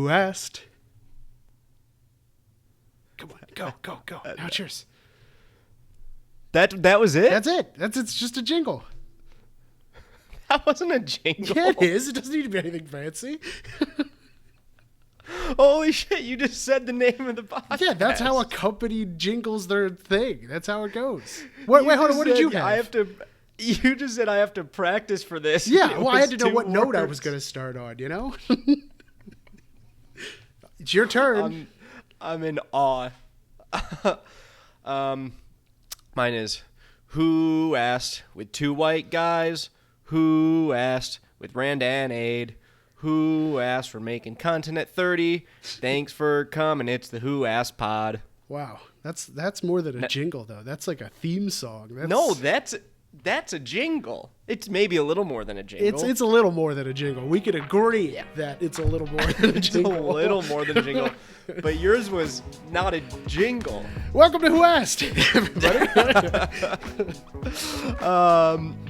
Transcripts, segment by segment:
Whooooo Asked. Come on, go. Now it's yours. That was it? That's it. It's just a jingle. That wasn't a jingle. Yeah, it is. It doesn't need to be anything fancy. Holy shit, you just said the name of the podcast. Yeah, that's how a company jingles their thing. That's how it goes. Wait, hold on. What did you have? You just said I have to practice for this. Yeah, well, I had to know what note I was going to start on, you know? It's your turn. I'm in awe. Mine is, who asked with two white guys? Who asked with Rand and Aid? Who asked for making content at 30? Thanks for coming. It's the Who Asked pod. Wow, that's more than a jingle, though. That's like a theme song. That's a jingle. It's maybe a little more than a jingle. It's a little more than a jingle. We could agree that it's a little more than a jingle. It's a little more than a jingle. But yours was not a jingle. Welcome to Who Asked, everybody.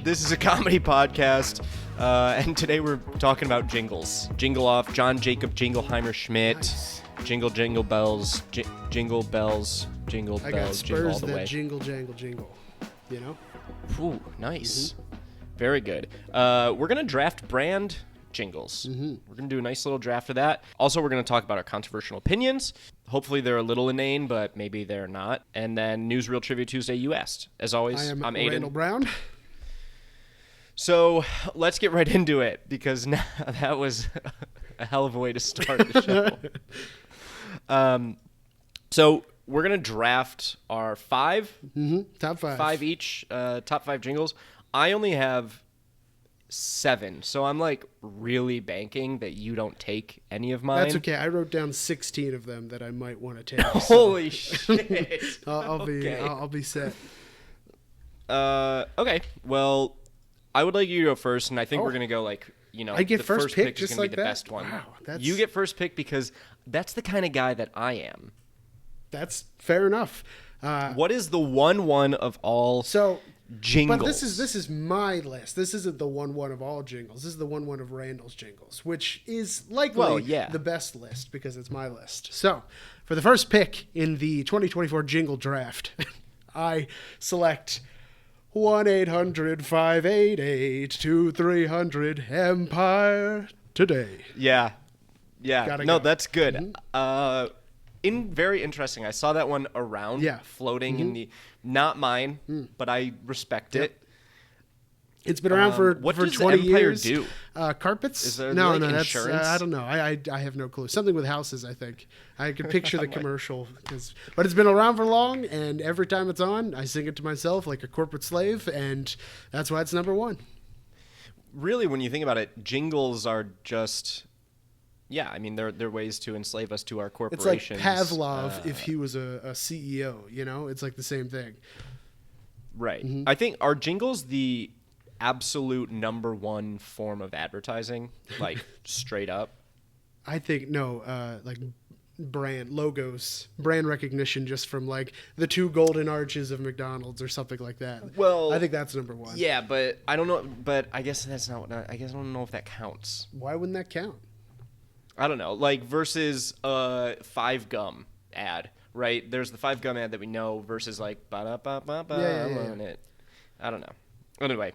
This is a comedy podcast, and today we're talking about jingles. Jingle off, John Jacob Jingleheimer Schmidt. Nice. Jingle bells, jingle bells, jingle I got bells, jingle all Spurs the that way. jingle, jangle, jingle. You know? Ooh, nice. Very good. We're going to draft brand jingles. We're going to do a nice little draft of that. Also, we're going to talk about our controversial opinions. Hopefully, they're a little inane, but maybe they're not. And then Newsreel Trivia Tuesday, You Asked. As always, I'm Aiden. Randall Brown. So let's get right into it, because that was a hell of a way to start the show. So we're going to draft our five. Top five. Five each, top five jingles. I only have 7, so I'm like really banking that you don't take any of mine. That's okay. I wrote down 16 of them that I might want to take. Holy shit. I'll be set. Okay. Well, I would like you to go first, and I think we're going to go like, I get the first pick is just gonna like be the that? best one. Wow, you get first pick because that's the kind of guy that I am. That's fair enough. What is the one of all jingles? But this is my list. This isn't the one of all jingles. This is the one of Randall's jingles, which is likely the best list because it's my list. So, for the first pick in the 2024 jingle draft, I select 1-800-588-2300 Empire Today. Yeah. Gotta no, go. that's good. Very interesting. I saw that one around, floating in the, not mine, but I respect it. It's been around for what does 20 Empire years. do? Carpets? Is there no, that's insurance? I don't know. I have no clue. Something with houses, I think. I could picture the commercial, but it's been around for long, and every time it's on, I sing it to myself like a corporate slave, and that's why it's number one. Really, when you think about it, jingles are just. Yeah, I mean, they're ways to enslave us to our corporations. It's like Pavlov if he was a CEO, you know? It's like the same thing. Right. I think, are jingles the absolute number one form of advertising? Like, straight up? I think, no, like brand logos, brand recognition just from like the 2 golden arches of McDonald's or something like that. Well, I think that's number one. Yeah, but I don't know. But I guess that's not what, I don't know if that counts. Why wouldn't that count? I don't know, like versus a 5 Gum ad, right? There's the 5 Gum ad that we know versus like ba-da-ba-ba-ba, I'm on it. I don't know. Anyway,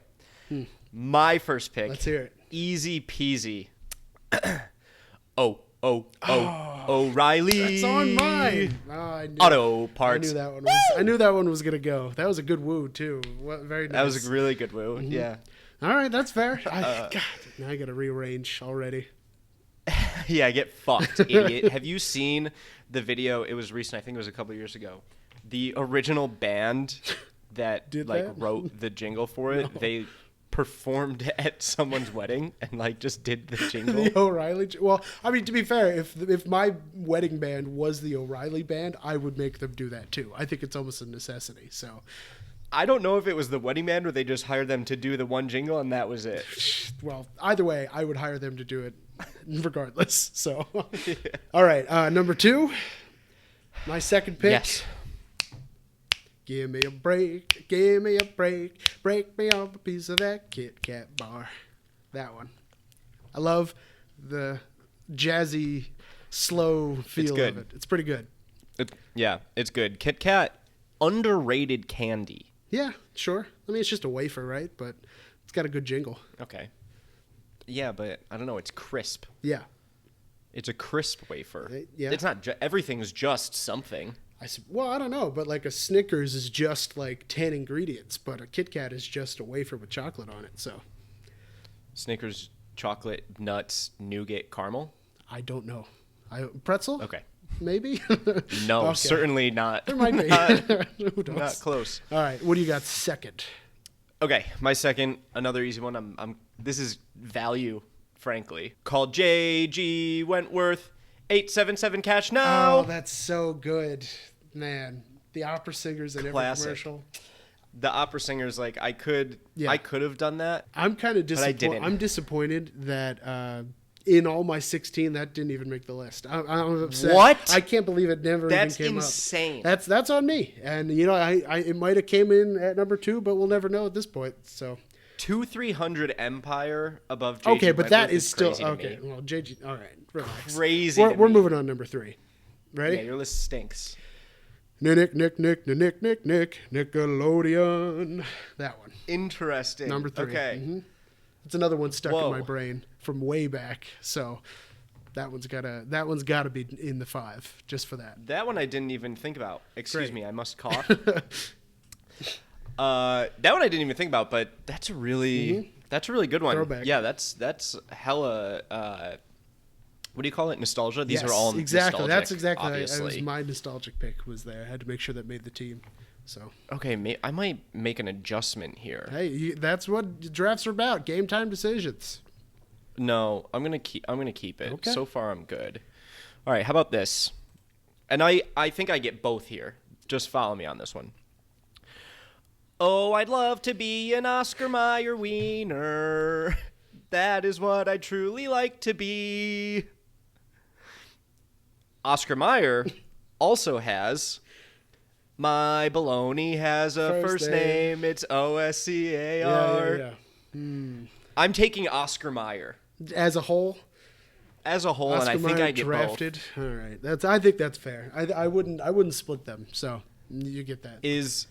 my first pick. Let's hear it. Easy peasy. O'Reilly. That's on mine. Auto parts. I knew that one was gonna go. That was a good woo too. Very nice. That was a really good woo. Yeah. All right, that's fair. God, now I gotta rearrange already. Yeah, get fucked, idiot. Have you seen the video? It was recent. I think it was a couple years ago. The original band that wrote the jingle for it, they performed at someone's wedding and like just did the jingle. The O'Reilly. Well, I mean, to be fair, if my wedding band was the O'Reilly band, I would make them do that too. I think it's almost a necessity. So. I don't know if it was the wedding band or they just hired them to do the one jingle and that was it. Well, either way, I would hire them to do it regardless. So, All right. Number 2, my second pick. Yes. Give me a break. Give me a break. Break me off a piece of that Kit Kat bar. That one. I love the jazzy slow feel of it. It's pretty good. It's good. Kit Kat, underrated candy. Yeah, sure. I mean, it's just a wafer, right? But it's got a good jingle. Okay. Yeah, but I don't know. It's crisp. Yeah. It's a crisp wafer. Yeah. It's not. Everything's just something. I don't know, but like a Snickers is just like 10 ingredients, but a Kit Kat is just a wafer with chocolate on it. So. Snickers, chocolate, nuts, nougat, caramel. I don't know. Pretzel? Okay. Maybe? No, okay. Certainly not. There might be. Not close. All right. What do you got second? Okay. My second, another easy one. This is value, frankly. Called J.G. Wentworth, 877 cash now. Oh, that's so good. Man. The opera singers in every commercial. The opera singers, like, I could have done that. I'm kind of disappointed. But I didn't. I'm disappointed that in all my 16, that didn't even make the list. I'm upset. What? I can't believe it never even came insane. up. That's on me. And you know, it might have came in at number 2, but we'll never know at this point. So 2,300 Empire above JG. Okay, but that is still okay. Well, JG. All right, relax. Crazy. We're moving on. Number 3. Ready? Yeah, your list stinks. Nick, Nickelodeon. That one. Interesting. Number 3. Okay. Mm-hmm. It's another one stuck in my brain from way back. So that one's gotta be in the 5 just for that. That one I didn't even think about. Excuse me, I must cough. That one I didn't even think about, but that's a really good one. Throwback. Yeah, that's hella. What do you call it? Nostalgia. These are all exactly. Nostalgic, That's exactly. Obviously. It was my nostalgic pick was there. I had to make sure that made the team. So okay, I might make an adjustment here. Hey, that's what drafts are about. Game time decisions. No, I'm gonna keep it. Okay. So far, I'm good. All right, how about this? And I think I get both here. Just follow me on this one. Oh, I'd love to be an Oscar Mayer wiener. That is what I truly like to be. Oscar Mayer also has my baloney has a first name. It's Oscar. Yeah. I'm taking Oscar Mayer As a whole, Oscar and I think Mayer I get drafted. Both. All right, I think that's fair. I wouldn't split them. So you get that. Is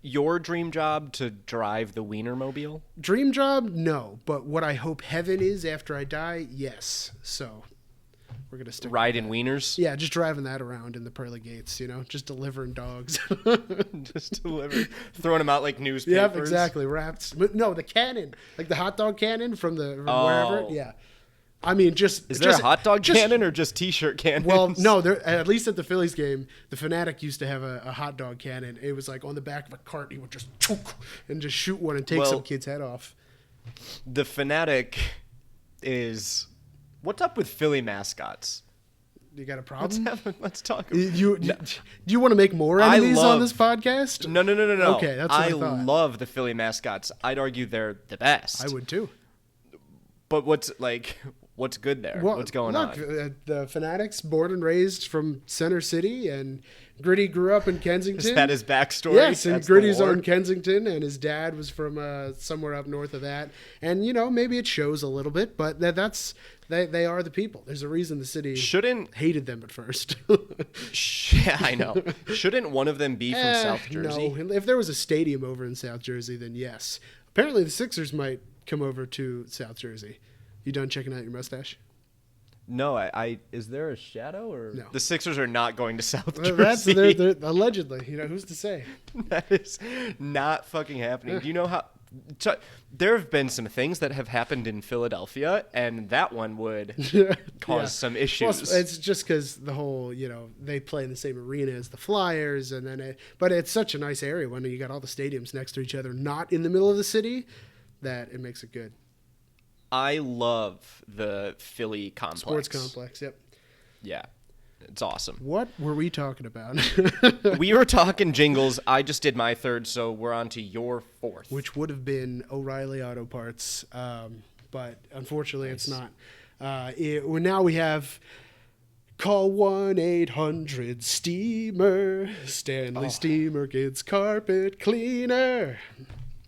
your dream job to drive the Wienermobile? Dream job? No. But what I hope heaven is after I die, yes. So we're going to stick ride in wieners? Yeah, just driving that around in the pearly gates, just delivering dogs. Just delivering. Throwing them out like newspapers. Yep, exactly. Wrapped. But no, the cannon. Like the hot dog cannon from wherever. Yeah. I mean, is there a hot dog cannon or just T-shirt cannons? Well, no. At least at the Phillies game, the Fanatic used to have a hot dog cannon. It was like on the back of a cart. He would just choke and just shoot one and take some kid's head off. The Fanatic is. What's up with Philly mascots? You got a problem? Let's talk. Do you want to make more enemies on this podcast? No. Okay, that's what I thought. Love the Philly mascots. I'd argue they're the best. I would too. But what's good there? Well, what's going on? The Fanatics, born and raised from Center City, and Gritty grew up in Kensington. Is that his backstory? Yes, and Gritty's on Kensington, and his dad was from somewhere up north of that. And maybe it shows a little bit, but they are the people. There's a reason the city hated them at first. Yeah, I know. Shouldn't one of them be from South Jersey? No, if there was a stadium over in South Jersey, then yes. Apparently, the Sixers might come over to South Jersey. You done checking out your mustache? No, is there a shadow or no? The Sixers are not going to South Jersey. They're allegedly. Who's to say? That is not fucking happening. Do you know how? There have been some things that have happened in Philadelphia, and that one would cause some issues. Well, it's just because the whole, they play in the same arena as the Flyers, and then but it's such a nice area when you got all the stadiums next to each other, not in the middle of the city, that it makes it good. I love the Philly complex. Sports complex, yep. Yeah. It's awesome. What were we talking about? We were talking jingles. I just did my third, so we're on to your fourth. Which would have been O'Reilly Auto Parts, but unfortunately it's not. Now we have call 1-800-STEAMER. Stanley Steamer gets carpet cleaner.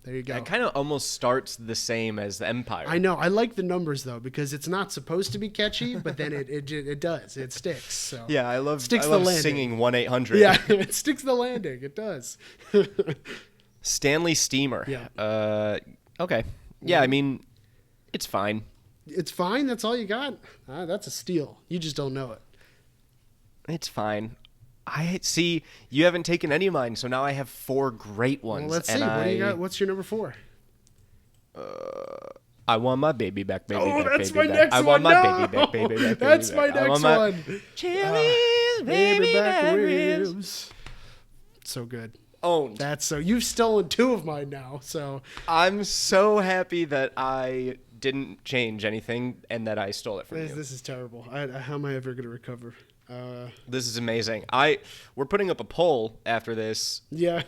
There you go. It kind of almost starts the same as the Empire. I know. I like the numbers though because it's not supposed to be catchy, but then it does. It sticks. So yeah, I love sticks the landing. Singing 1-800. Yeah, it sticks the landing. It does. Stanley Steamer. Yeah. Okay. Yeah, I mean, it's fine. It's fine. That's all you got. That's a steal. You just don't know it. It's fine. I see. You haven't taken any of mine, so now I have 4 great ones. Well, let's see. What do you got? What's your number 4? I want my baby back, baby back, that's baby my back. next I one. want my No! baby back, baby back. That's baby my back. next one. Chili's baby back ribs. ribs. So good. Owned. That's so. You've stolen 2 of mine now. So I'm so happy that I didn't change anything and that I stole it from you. This is terrible. How am I ever going to recover? This is amazing. We're putting up a poll after this. Yeah.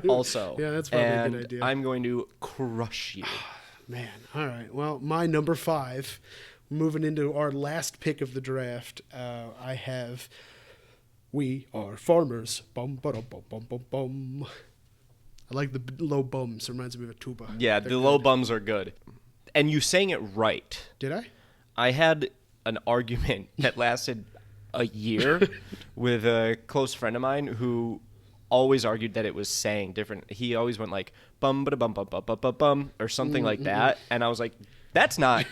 Also. Yeah, that's probably a good idea. I'm going to crush you. Man. All right. Well, my number 5, moving into our last pick of the draft, I have We Are Farmers. Bum, ba-dum, bum, bum, bum, bum. I like the low bums. It reminds me of a tuba. Yeah, the low bums are good. And you sang it right. Did I? I had an argument that lasted a year with a close friend of mine who always argued that it was saying different. He always went like bum ba bum bum bum bum bum bum or something like that, and I was like, that's not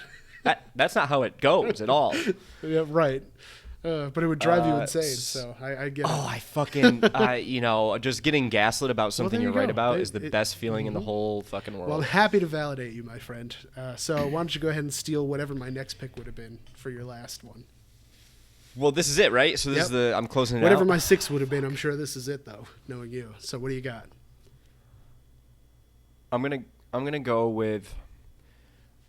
how it goes at all. Yeah, right. But it would drive you insane. So I get it. Oh, I fucking just getting gaslit about something you're right about is the best feeling in the whole fucking world. Well, I'm happy to validate you, my friend. So why don't you go ahead and steal whatever my next pick would have been for your last one. Well, this is it, right? So this is I'm closing it whatever out. my 6 would have been, I'm sure this is it, though, knowing you. So what do you got? I'm gonna go with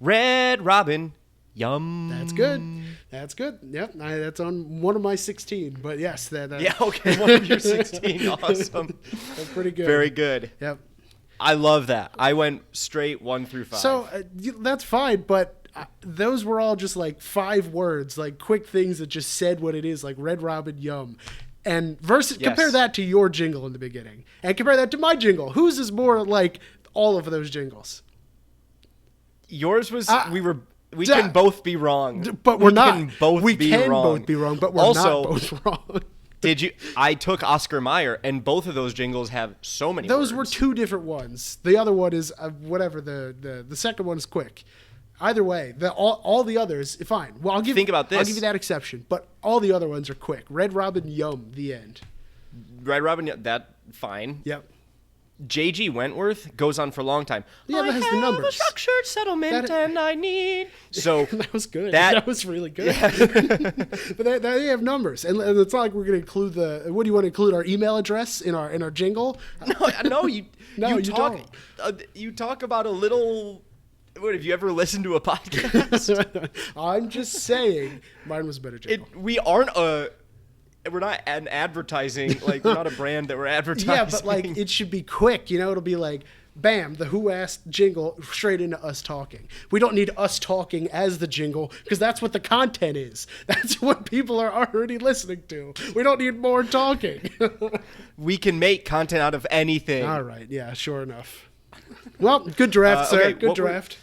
Red Robin. Yum. That's good. That's good. Yep, that's on one of my 16. But yes, that. Yeah. Okay. One of your 16. Awesome. That's pretty good. Very good. Yep. I love that. I went straight 1 through 5. So that's fine, but those were all just like 5 words, like quick things that just said what it is, like Red Robin, yum. And compare that to your jingle in the beginning, and compare that to my jingle. Whose is more like all of those jingles? Yours was we can both be wrong, but we're not. We can both be wrong, but we're not both wrong. Did you? I took Oscar Mayer, and both of those jingles have so many. Those words. were 2 different ones. The other one is whatever. The second one is quick. Either way, all the others, fine. Well, think about this. I'll give you that exception, but all the other ones are quick. Red Robin, yum, the end. Red Robin, that fine. Yep. J.G. Wentworth goes on for a long time. Yeah, that has the numbers. I have a structured settlement and I need... So that was good. That was really good. Yeah. But they have numbers. And it's not like we're going to include what do you want to include, our email address in our jingle? No, you talk, don't. You talk about a little... What, have you ever listened to a podcast? I'm just saying mine was a better jingle. We're not an advertising, like, we're not a brand that we're advertising. Yeah, but, like, it should be quick, It'll be like, bam, the Who Asked jingle straight into us talking. We don't need us talking as the jingle, because that's what the content is. That's what people are already listening to. We don't need more talking. We can make content out of anything. All right, yeah, sure enough. Well, good draft, sir. Good draft.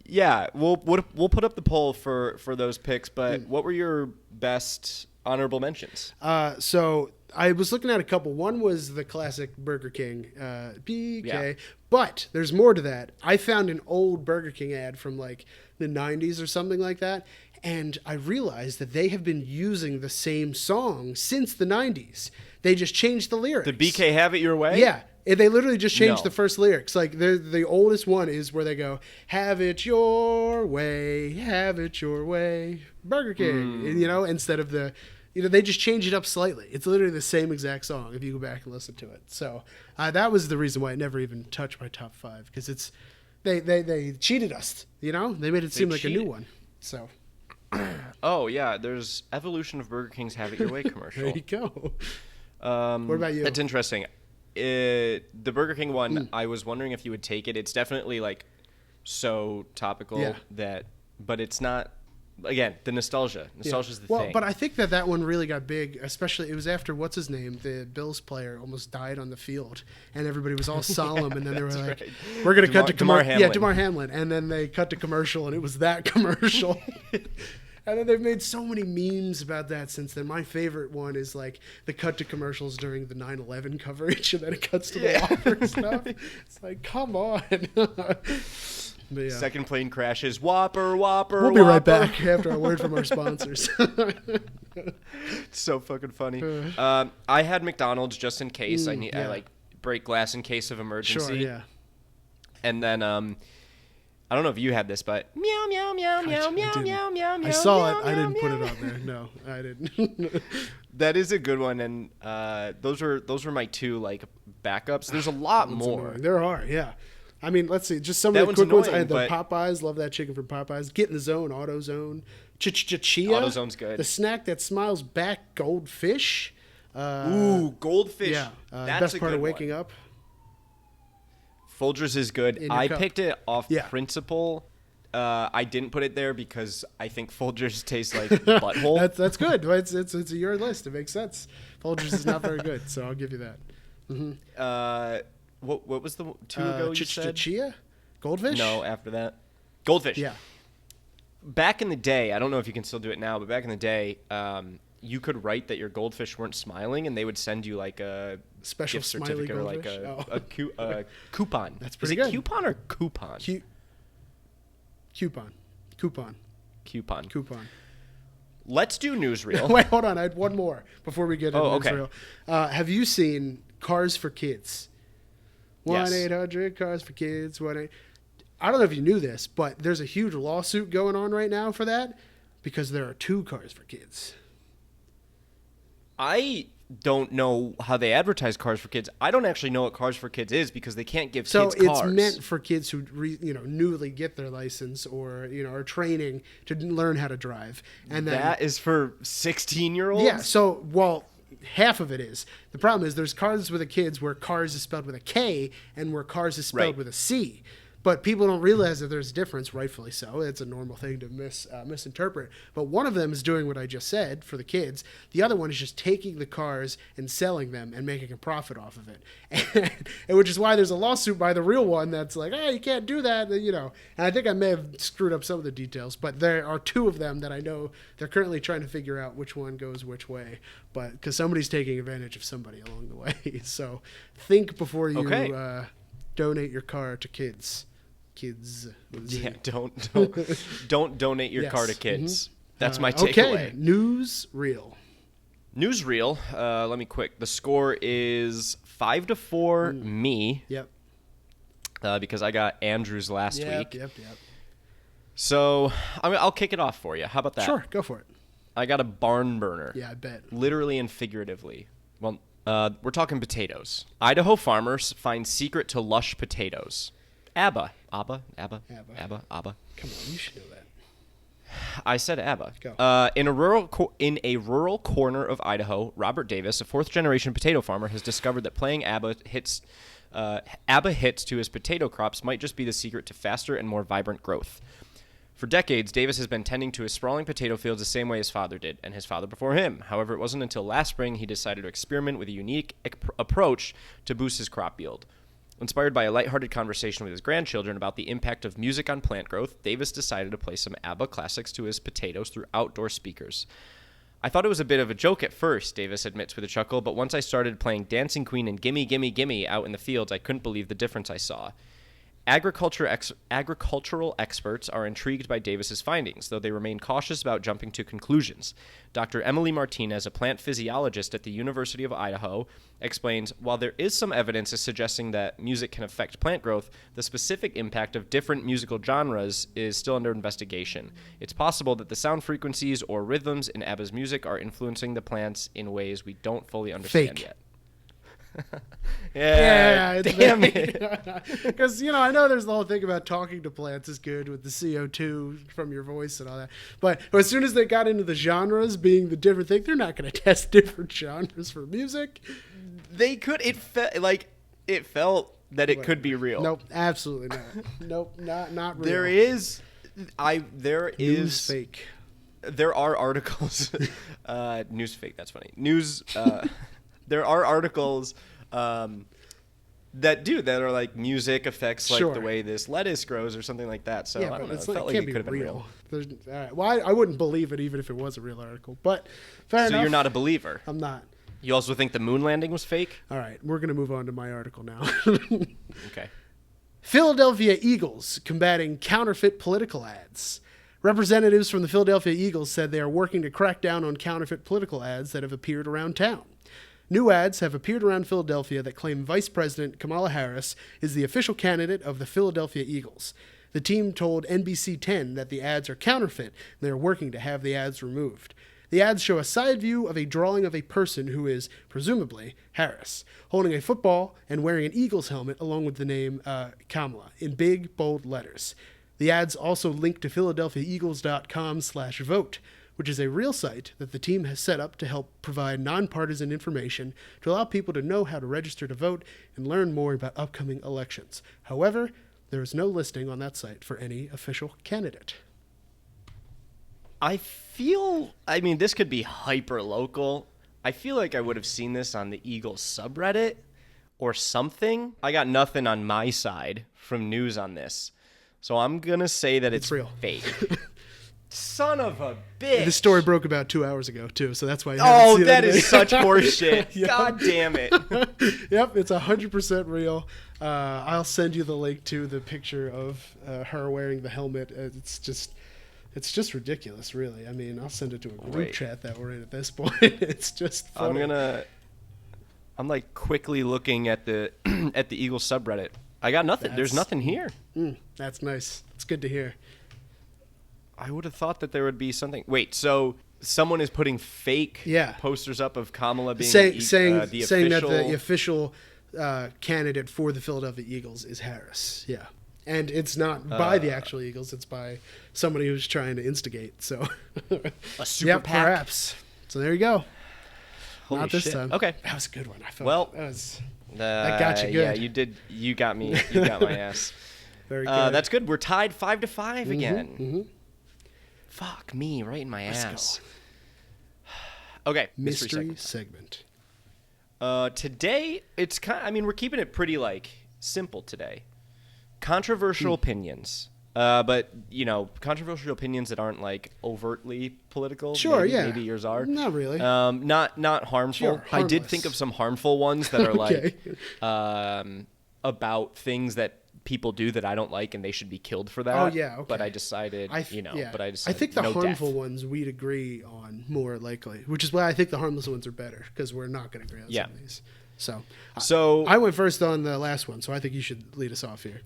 Yeah, we'll put up the poll for those picks, but what were your best... honorable mentions? So I was looking at a couple. One was the classic Burger King BK, Yeah. But there's more to that. I found an old Burger King ad from like the 90s or something like that, and I realized that they have been using the same song since the 90s. They just changed the lyrics. The BK Have It Your Way? Yeah. They literally just changed the first lyrics. Like, the oldest one is where they go, have it your way, Burger King. Instead of they just change it up slightly. It's literally the same exact song if you go back and listen to it. So that was the reason why it never even touched my top 5, because they cheated us. They made it seem like a new one. So. Oh yeah, there's evolution of Burger King's Have It Your Way commercial. There you go. What about you? That's interesting. The Burger King one, I was wondering if you would take it. It's definitely like so topical but it's not again, the nostalgia. Nostalgia's the thing. But I think that one really got big, especially it was after what's his name, the Bills player, almost died on the field, and everybody was all solemn, and then they were like, right. "We're going to cut to commercial." Yeah, Damar Hamlin, and then they cut to commercial, and it was that commercial. And then they've made so many memes about that since then. My favorite one is like the cut to commercials during the 9/11 coverage, and then it cuts to the Whopper stuff. It's like, come on. But second plane crashes. Whopper. We'll be right back after a word from our sponsors. It's so fucking funny. I had McDonald's just in case. I like break glass in case of emergency. Sure, yeah. And then I don't know if you had this, but meow meow meow meow meow meow meow. I saw it. I didn't put it on there. No, I didn't. That is a good one, and those were my two like backups. There's a lot more. Annoying. There are, yeah. I mean, let's see. Just some of the quick ones. I had the Popeyes. Love that chicken from Popeyes. Get in the zone. AutoZone. Chia. AutoZone's good. The snack that smiles back. Goldfish. Ooh, goldfish. Yeah. That's best a part good of waking one. up. Folgers is good. I picked it off Yeah. principle. I didn't put it there because I think Folgers tastes like butthole. That's good. It's your list. It makes sense. Folgers is not very good, so I'll give you that. Mm-hmm. What was the two ago you said? Chia? Goldfish? No, after that. Goldfish. Yeah. Back in the day, I don't know if you can still do it now, but back in the day, you could write that your goldfish weren't smiling, and they would send you like a special gift certificate or like a coupon. That's pretty good. Is good. it coupon or coupon? Coupon. Let's do newsreel. Wait, hold on. I had one more before we get into okay. newsreel. Have you seen Cars for Kids? Yes. 1-800-CARS for Kids. I don't know if you knew this, but there's a huge lawsuit going on right now for that because there are 2 Cars for Kids. I don't know how they advertise Cars for Kids. I don't actually know what Cars for Kids is because they can't give kids cars. So it's meant for kids who newly get their license or are training to learn how to drive. And then, that is for 16-year-olds? Yeah. So half of it is. The problem is there's Cars with the Kids where cars is spelled with a K and where cars is spelled with a C. But people don't realize that there's a difference, rightfully so. It's a normal thing to misinterpret. But one of them is doing what I just said for the kids. The other one is just taking the cars and selling them and making a profit off of it. And which is why there's a lawsuit by the real one that's like, hey, you can't do that, And I think I may have screwed up some of the details, but there are 2 of them that I know they're currently trying to figure out which one goes which way. But because somebody's taking advantage of somebody along the way. So think before you donate your car to kids. Yeah, don't donate your car to kids. Mm-hmm. That's my takeaway. Okay, newsreel. Let me quick. The score is 5-4 me. Yep. Because I got Andrews last week. Yep. So I'll kick it off for you. How about that? Sure, go for it. I got a barn burner. Yeah, I bet. Literally and figuratively. Well, we're talking potatoes. Idaho farmers find secret to lush potatoes. ABBA. Come on, you should know that. I said ABBA. Go. In a rural corner of Idaho, Robert Davis, a 4th-generation potato farmer, has discovered that playing ABBA hits to his potato crops might just be the secret to faster and more vibrant growth. For decades, Davis has been tending to his sprawling potato fields the same way his father did, and his father before him. However, it wasn't until last spring he decided to experiment with a unique approach to boost his crop yield. Inspired by a lighthearted conversation with his grandchildren about the impact of music on plant growth, Davis decided to play some ABBA classics to his potatoes through outdoor speakers. I thought it was a bit of a joke at first, Davis admits with a chuckle, but once I started playing Dancing Queen and Gimme Gimme Gimme out in the fields, I couldn't believe the difference I saw. Agricultural experts are intrigued by Davis's findings, though they remain cautious about jumping to conclusions. Dr. Emily Martinez, a plant physiologist at the University of Idaho, explains, while there is some evidence suggesting that music can affect plant growth, the specific impact of different musical genres is still under investigation. It's possible that the sound frequencies or rhythms in ABBA's music are influencing the plants in ways we don't fully understand yet. Yeah, damn it. Because, I know there's the whole thing about talking to plants is good with the CO2 from your voice and all that. But as soon as they got into the genres being the different thing, they're not going to test different genres for music. They could. It felt that it could be real. Nope, absolutely not. Nope, not real. There is News fake. there are articles. News fake. That's funny. News. There are articles that are like music affects like the way this lettuce grows or something like that. So I don't know. It felt like it could have been real. All right. Well, I wouldn't believe it even if it was a real article. But fair enough. So you're not a believer. I'm not. You also think the moon landing was fake? All right. We're going to move on to my article now. Okay. Philadelphia Eagles combating counterfeit political ads. Representatives from the Philadelphia Eagles said they are working to crack down on counterfeit political ads that have appeared around town. New ads have appeared around Philadelphia that claim Vice President Kamala Harris is the official candidate of the Philadelphia Eagles. The team told NBC 10 that the ads are counterfeit and they are working to have the ads removed. The ads show a side view of a drawing of a person who is, presumably, Harris, holding a football and wearing an Eagles helmet along with the name Kamala in big, bold letters. The ads also link to PhiladelphiaEagles.com/vote, which is a real site that the team has set up to help provide nonpartisan information to allow people to know how to register to vote and learn more about upcoming elections. However, there is no listing on that site for any official candidate. This could be hyper local. I feel like I would have seen this on the Eagles subreddit or something. I got nothing on my side from news on this. So I'm going to say that it's real. Fake. Son of a bitch. This story broke about 2 hours ago, too, so that's why I haven't seen that is such horseshit. Yep. God damn it. Yep, it's 100% real. I'll send you the link to the picture of her wearing the helmet. It's just ridiculous, really. I mean, I'll send it to a group chat that we're in at this point. It's just funny. I'm like quickly looking at the at the Eagles subreddit. I got nothing. There's nothing here. That's nice. It's good to hear. I would have thought that there would be something. Wait, so someone is putting fake posters up of Kamala being saying that the official candidate for the Philadelphia Eagles is Harris. Yeah. And it's not by the actual Eagles. It's by somebody who's trying to instigate. So, a super PAC? Perhaps. So there you go. Holy not this shit. time. Okay. That was a good one. I felt that got you good. Yeah, you did. You got me. You got my ass. Very good. That's good. We're tied 5-5 again. Mm-hmm. Fuck me, right in my ass. Okay. Mystery segment. Today, it's we're keeping it pretty simple today. Controversial opinions. But, controversial opinions that aren't overtly political. Sure, maybe yours are. Not really. Not harmful. Sure, I did think of some harmful ones that are about things that people do that I don't like and they should be killed for that. Oh, yeah, okay. But I decided, I think the harmful ones we'd agree on more likely, which is why I think the harmless ones are better, because we're not going to agree on some of these. So I went first on the last one, so I think you should lead us off here.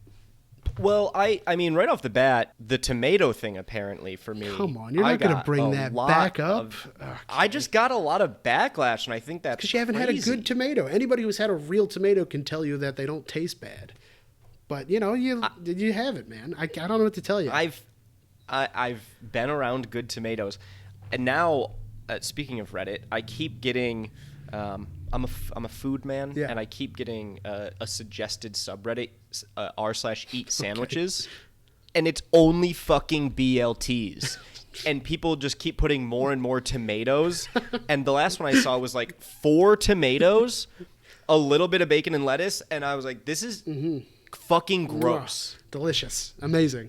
Well, I mean, right off the bat, the tomato thing apparently for me. Come on, you're not going to bring that back up. I just got a lot of backlash, and I think that's because you haven't had a good tomato. Anybody who's had a real tomato can tell you that they don't taste bad. But you haven't, man. I don't know what to tell you. I've been around good tomatoes, and now speaking of Reddit, I keep getting. I'm a food man, and I keep getting a suggested subreddit r/eat sandwiches, and it's only fucking BLTs, and people just keep putting more and more tomatoes. And the last one I saw was 4 tomatoes, a little bit of bacon and lettuce, and I was like, this is fucking gross. Delicious, amazing.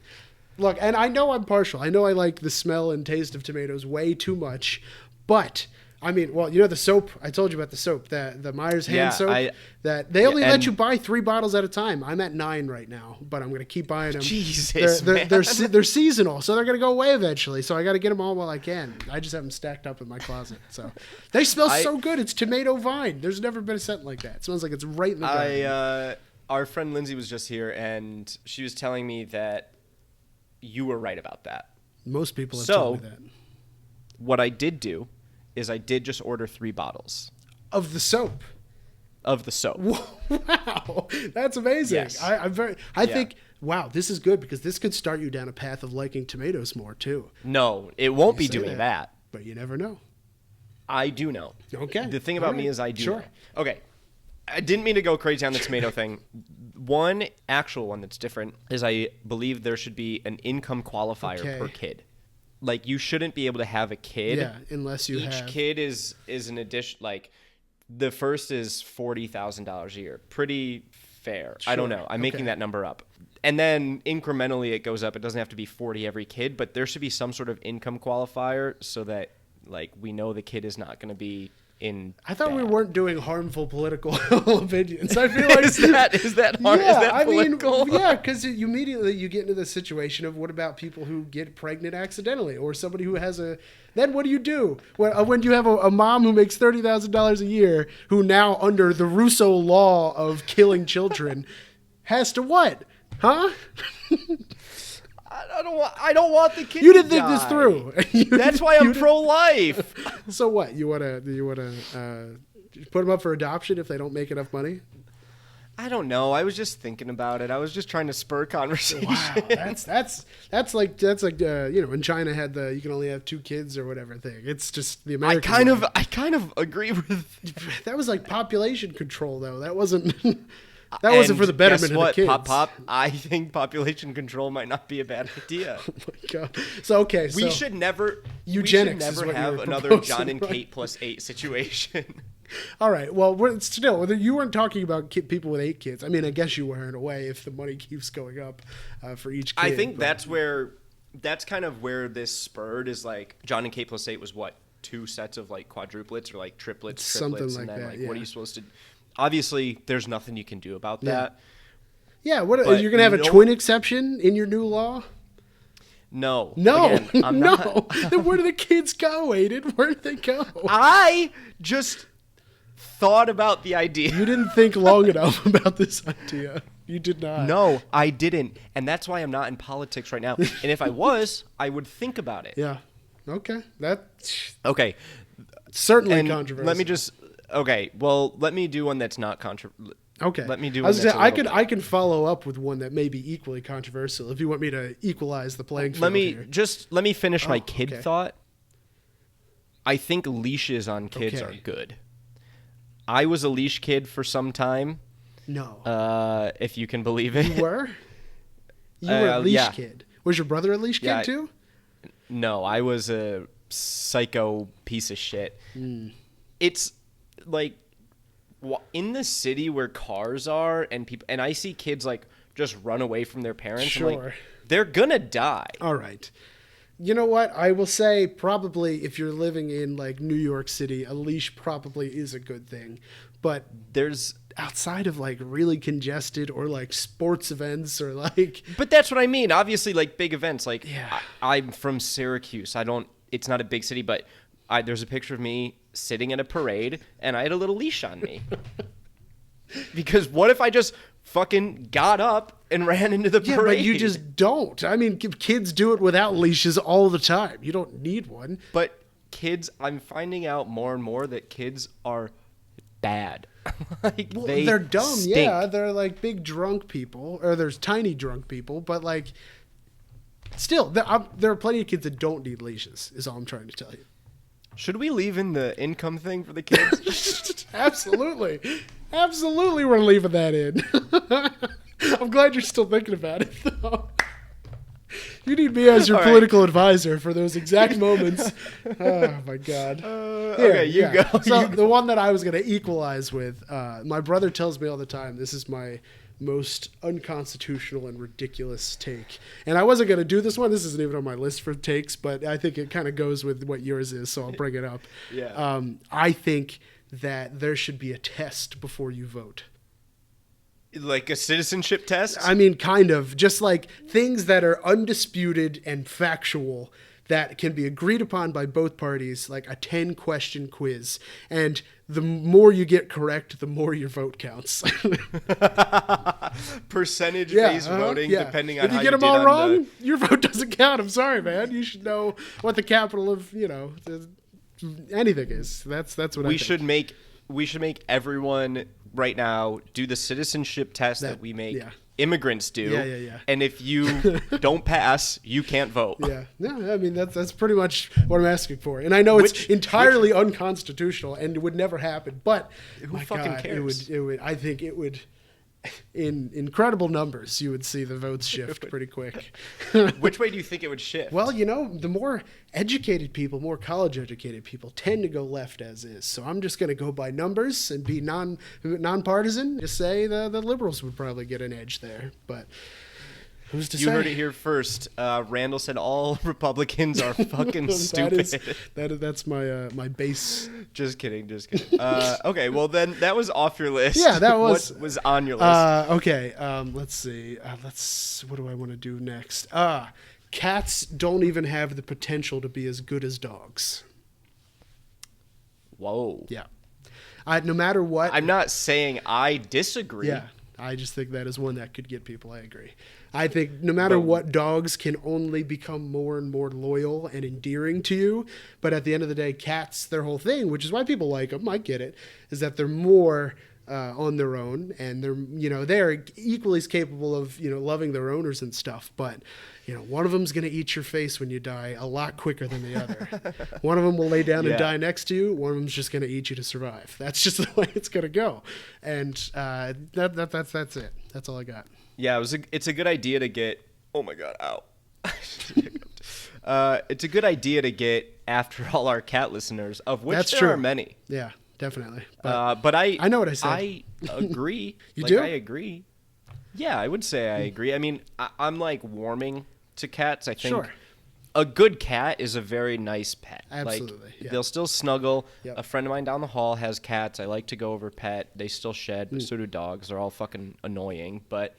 Look, and I know I'm partial. I know I like the smell and taste of tomatoes way too much, but. I mean, well, the soap. I told you about the soap, the Myers hand soap. That they only let you buy 3 bottles at a time. I'm at 9 right now, but I'm going to keep buying them. Jesus, they're seasonal, so they're going to go away eventually. So I got to get them all while I can. I just have them stacked up in my closet. So they smell so good. It's tomato vine. There's never been a scent like that. It smells like it's right in the garden. Our friend Lindsay was just here, and she was telling me that you were right about that. Most people have told me that. What I did do is I did just order 3 bottles. Of the soap? Of the soap. Wow. That's amazing. Yes. I think, wow, this is good because this could start you down a path of liking tomatoes more, too. No, it won't be doing that. But you never know. I do know. Okay. The thing about me is I do know. Okay. I didn't mean to go crazy on the tomato thing. One actual one that's different is I believe there should be an income qualifier per kid. like you shouldn't be able to have a kid. Yeah, unless you have. Each kid is an addition. Like the first is $40,000 a year. Pretty fair. Sure. I don't know. I'm making that number up. And then incrementally it goes up. It doesn't have to be 40 every kid, but there should be some sort of income qualifier so that like we know the kid is not going to be in. I thought we weren't doing harmful political opinions. I feel like is that hard? Yeah, is that political? Yeah, because immediately you get into the situation of what about people who get pregnant accidentally, or somebody who has a. Then what do you do when you have a mom who makes $30,000 a year, who now under the Russo law of killing children has to what? Huh? I don't want the kid. You didn't think this through. That's why I'm pro-life. So what? You wanna put them up for adoption if they don't make enough money? I don't know. I was just thinking about it. I was just trying to spur conversation. Wow, that's like in China had the you can only have 2 kids or whatever thing. It's just the American. I kind of agree with. That was like population control though. That wasn't. That wasn't for the betterment of the kids. Pop, I think population control might not be a bad idea. Oh my god! So we should never eugenics have another John and Kate plus 8 situation. All right. Well, you weren't talking about people with 8 kids. I mean, I guess you were in a way if the money keeps going up for each kid. I think that's kind of where this spurred is like John and Kate plus 8 was what 2 sets of like quadruplets or like triplets, something like and then that. Like what are you supposed to? Obviously, there's nothing you can do about that. Yeah, what you're gonna have a twin exception in your new law? No. Again, I'm no. Not. Then where do the kids go, Aiden? Where do they go? I just thought about the idea. You didn't think long enough about this idea. You did not. No, I didn't, and that's why I'm not in politics right now. And if I was, I would think about it. Yeah. Okay. Okay. Certainly controversial. Let me do one that's not controversial. Okay. Let me do one that's I can follow up with one that may be equally controversial if you want me to equalize the playing field here. Let me finish my kid thought. I think leashes on kids are good. I was a leash kid for some time. No. If you can believe it. You were? You were a leash kid. Was your brother a leash kid too? No, I was a psycho piece of shit. It's like in the city where cars are and people, and I see kids like just run away from their parents. Sure. I'm like, they're gonna die. All right. You know what? I will say probably if you're living in like New York City, a leash probably is a good thing. But there's outside of like really congested or like sports events or like. But that's what I mean. Obviously, like big events. Like I'm from Syracuse. It's not a big city, but there's a picture of me sitting in a parade and I had a little leash on me. Because what if I just fucking got up and ran into the parade? Yeah, but you just don't. I mean, kids do it without leashes all the time. You don't need one. But kids, I'm finding out more and more that kids are bad. They're dumb. Stink. Yeah, they're like big drunk people, or there's tiny drunk people, but like still, there are plenty of kids that don't need leashes, is all I'm trying to tell you. Should we leave in the income thing for the kids? Absolutely. Absolutely, we're leaving that in. I'm glad you're still thinking about it, though. You need me as your political advisor for those exact moments. Oh, my God. Okay, you go. So the one that I was going to equalize with, my brother tells me all the time, this is my most unconstitutional and ridiculous take. And I wasn't going to do this one. This isn't even on my list for takes, but I think it kind of goes with what yours is, so I'll bring it up. Yeah. I think that there should be a test before you vote. Like a citizenship test? I mean, kind of. Just like things that are undisputed and factual that can be agreed upon by both parties, like a 10-question quiz. And the more you get correct, the more your vote counts. Percentage-based voting, depending on how you get them did all wrong, your vote doesn't count. I'm sorry, man. You should know what the capital of, anything is. That's what I think. We should make everyone right now do the citizenship test that we make immigrants do. Yeah. And if you don't pass, you can't vote. Yeah. No, I mean that's pretty much what I'm asking for. And I know it's entirely unconstitutional and it would never happen, but who fucking cares? It would I think it would in incredible numbers, you would see the votes shift pretty quick. Which way do you think it would shift? Well, the more educated people, more college-educated people tend to go left as is. So I'm just going to go by numbers and be nonpartisan. Just say the liberals would probably get an edge there, but who's to say? You heard it here first. Randall said all Republicans are fucking stupid. That's my base. Just kidding. Okay, well then that was off your list. Yeah, that was. What was on your list? Okay, let's see. What do I want to do next? Cats don't even have the potential to be as good as dogs. Whoa. Yeah. No matter what. I'm not saying I disagree. Yeah, I just think that is one that could get people. I agree. I think no matter what, dogs can only become more and more loyal and endearing to you. But at the end of the day, cats, their whole thing, which is why people like them, I get it, is that they're more on their own, and they're equally as capable of loving their owners and stuff. But one of them's going to eat your face when you die a lot quicker than the other. One of them will lay down and die next to you. One of them's just going to eat you to survive. That's just the way it's going to go. And that's it. That's all I got. Yeah, it's a good idea to get. Oh my god! Ow. It's a good idea to get after all our cat listeners, of which there are many. Yeah, definitely. But I know what I said. I agree. You do? I agree. Yeah, I would say I agree. I mean, I'm like warming to cats. I think a good cat is a very nice pet. Absolutely. Like, they'll still snuggle. Yep. A friend of mine down the hall has cats. I like to go over pet. They still shed, but so do dogs. They're all fucking annoying, but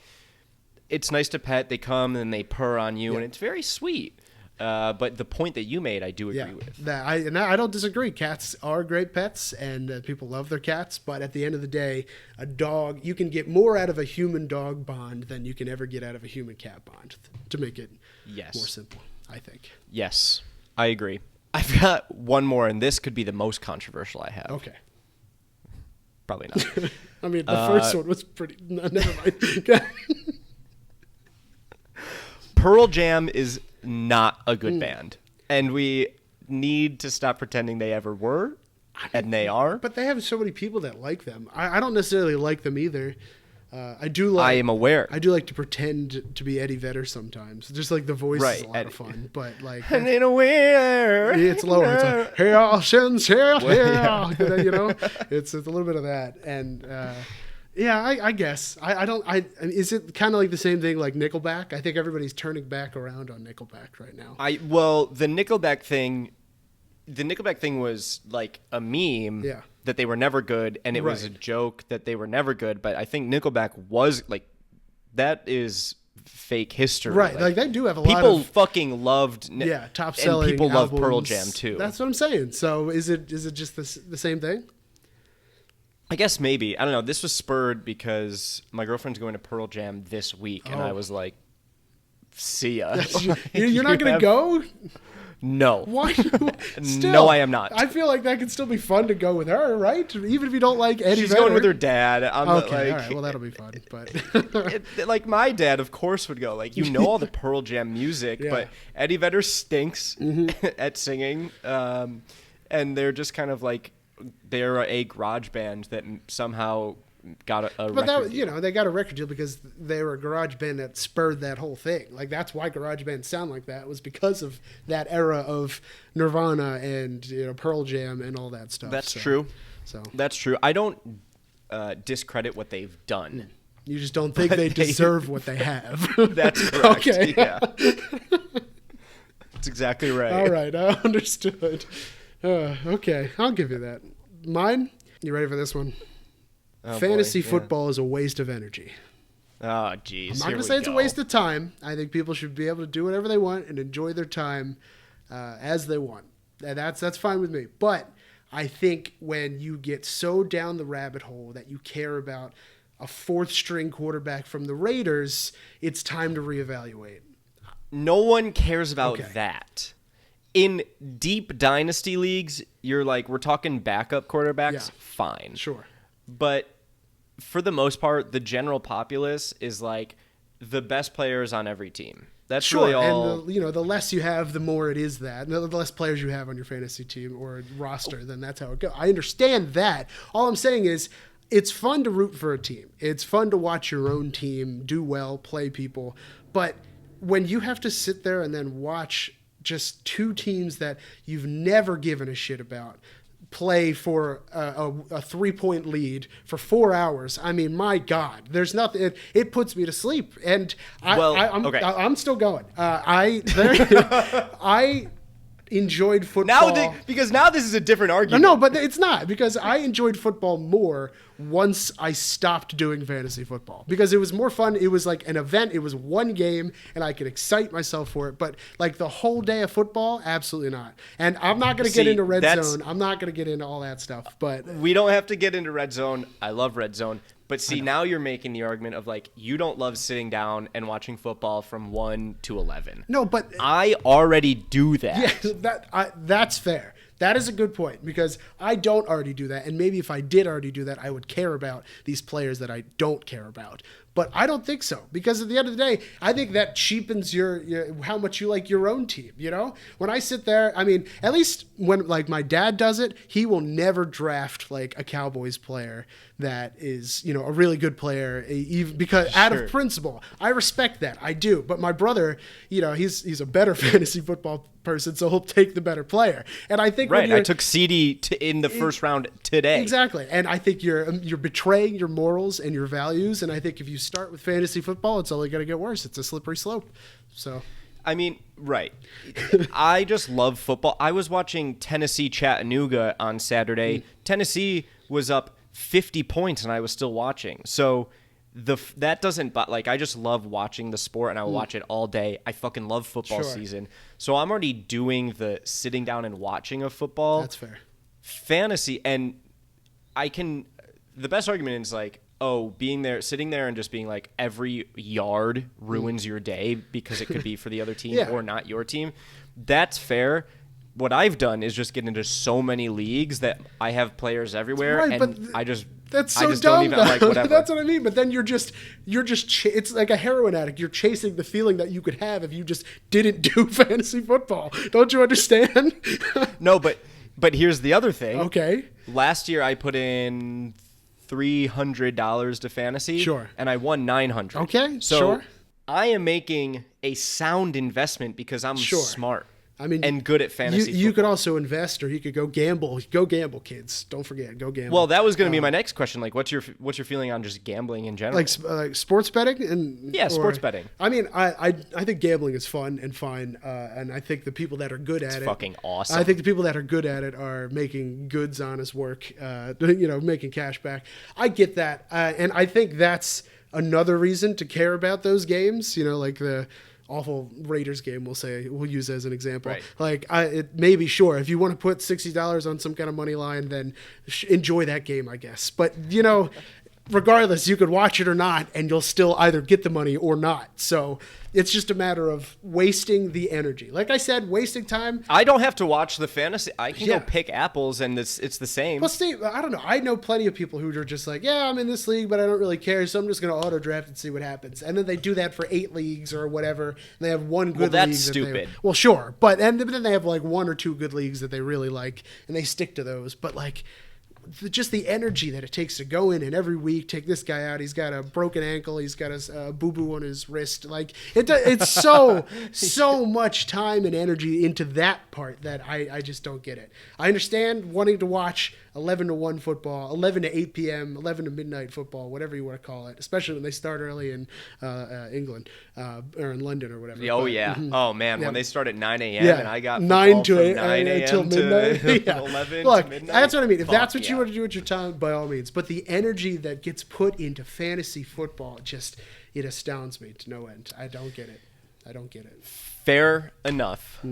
it's nice to pet. They come and they purr on you, and it's very sweet. But the point that you made, I do agree with. I don't disagree. Cats are great pets, and people love their cats. But at the end of the day, a dog, you can get more out of a human-dog bond than you can ever get out of a human-cat bond, to make it more simple, I think. Yes, I agree. I've got one more, and this could be the most controversial I have. Okay. Probably not. I mean, the first one was pretty... Never mind. Pearl Jam is not a good band, and we need to stop pretending they ever were, and they are. But they have so many people that like them. I don't necessarily like them either. I am aware. I do like to pretend to be Eddie Vedder sometimes. Just like the voice is a lot of fun, but like and in a winner, it's lower. It's like here, since here, it's a little bit of that, and. Yeah, I guess. I don't. Is it kind of like the same thing like Nickelback? I think everybody's turning back around on Nickelback right now. The Nickelback thing was like a meme that they were never good, and it was a joke that they were never good. But I think Nickelback was like, that is fake history. Right, like they do have a lot of people fucking loved. Top selling. And people albums. love Pearl Jam too. That's what I'm saying. So is it just the same thing? I guess maybe. I don't know. This was spurred because my girlfriend's going to Pearl Jam this week, and I was like, see ya. You're not going to go? No. Why? Still, no, I am not. I feel like that could still be fun to go with her, right? Even if you don't like Eddie She's Vedder. going with her dad. Okay, all right. Well, that'll be fun. But like my dad, of course, would go. Like, all the Pearl Jam music, but Eddie Vedder stinks at singing, and they're just kind of like, they're a garage band that somehow got a record deal. They got a record deal because they were a garage band that spurred that whole thing. Like, that's why garage bands sound like that, was because of that era of Nirvana and Pearl Jam and all that stuff. That's true. So that's true. I don't discredit what they've done. You just don't think they deserve what they have. That's correct. Okay. Yeah. That's exactly right. All right, I understood. Okay, I'll give you that. Mine? You ready for this one? Oh, Fantasy football is a waste of energy. Oh, jeez. I'm not going to say it's a waste of time. I think people should be able to do whatever they want and enjoy their time as they want. And that's fine with me. But I think when you get so down the rabbit hole that you care about a fourth-string quarterback from the Raiders, it's time to reevaluate. No one cares about that. In deep dynasty leagues, you're like, we're talking backup quarterbacks, fine. Sure. But for the most part, the general populace is like the best players on every team. That's really all. And the less you have, the more it is that. The less players you have on your fantasy team or roster, then that's how it goes. I understand that. All I'm saying is, it's fun to root for a team. It's fun to watch your own team do well, play people. But when you have to sit there and then watch just two teams that you've never given a shit about play for a 3-point lead for 4 hours, I mean, my God, there's nothing. It puts me to sleep, and I'm still going. I enjoyed football because now this is a different argument. No, but it's not, because I enjoyed football more once I stopped doing fantasy football, because it was more fun. It was like an event. It was one game and I could excite myself for it. But like the whole day of football, absolutely not. And I'm not going to get into red zone. I'm not going to get into all that stuff, but we don't have to get into red zone. I love red zone. But see, now you're making the argument of like, you don't love sitting down and watching football from 1 to 11. No, but I already do that. Yeah, that's fair. That is a good point, because I don't already do that. And maybe if I did already do that, I would care about these players that I don't care about. But I don't think so, because at the end of the day, I think that cheapens your how much you like your own team. You know, when I sit there, I mean, at least when like my dad does it, he will never draft like a Cowboys player that is, you know, a really good player, even because out of principle. I respect that, I do. But my brother, you know, he's a better fantasy football person, so he'll take the better player. And I think I took CD in the first round today. Exactly, and I think you're betraying your morals and your values. And I think if you start with fantasy football, it's only going to get worse. It's a slippery slope. So, I mean, right. I just love football. I was watching Tennessee Chattanooga on Saturday. Tennessee was up 50 points and I was still watching. So that doesn't, but like, I just love watching the sport and I will watch it all day. I fucking love football season. So I'm already doing the sitting down and watching of football. That's fair. Fantasy, and the best argument is like, sitting there and just being like, every yard ruins your day because it could be for the other team or not your team. That's fair. What I've done is just get into so many leagues that I have players everywhere, and that's so dumb. Don't even like whatever. That's what I mean. But then you're just it's like a heroin addict. You're chasing the feeling that you could have if you just didn't do fantasy football. Don't you understand? No, but here's the other thing. Okay. Last year I put in $300 to fantasy. Sure. And I won $900. Okay. So I am making a sound investment because I'm smart. I mean, and good at fantasy. You could also invest, or you could go gamble. Go gamble, kids. Don't forget, go gamble. Well, that was going to be my next question. Like, what's your feeling on just gambling in general? Like sports betting sports betting. I mean, I think gambling is fun and fine, and I think the people that are good at it, fucking awesome. I think the people that are good at it are making good, honest work. Making cash back. I get that, and I think that's another reason to care about those games. You know, like the awful Raiders game, we'll use as an example. Right. Like, it may be sure if you want to put $60 on some kind of money line, then enjoy that game, I guess. But regardless, you could watch it or not, and you'll still either get the money or not. So it's just a matter of wasting the energy. Like I said, wasting time. I don't have to watch the fantasy. I can go pick apples, and it's the same. Well, Steve, I don't know. I know plenty of people who are just like, yeah, I'm in this league, but I don't really care, so I'm just going to auto draft and see what happens. And then they do that for 8 leagues or whatever, and they have one good league. Well, that's stupid. Well, sure, but then they have like 1 or 2 good leagues that they really like, and they stick to those. But like, just the energy that it takes to go in and every week take this guy out. He's got a broken ankle. He's got a boo-boo on his wrist. Like it's so much time and energy into that part that I just don't get it. I understand wanting to watch 11 to 1 football, 11 to 8 p.m., 11 to midnight football, whatever you want to call it, especially when they start early in England or in London or whatever. Oh, yeah. Mm-hmm. Oh, man. Yeah. When they start at 9 a.m. and I got 9 to 8 9 a.m. until midnight. To 11 Look, to midnight. That's what I mean. If that's what you want to do with your time, by all means. But the energy that gets put into fantasy football, it astounds me to no end. I don't get it. Fair enough.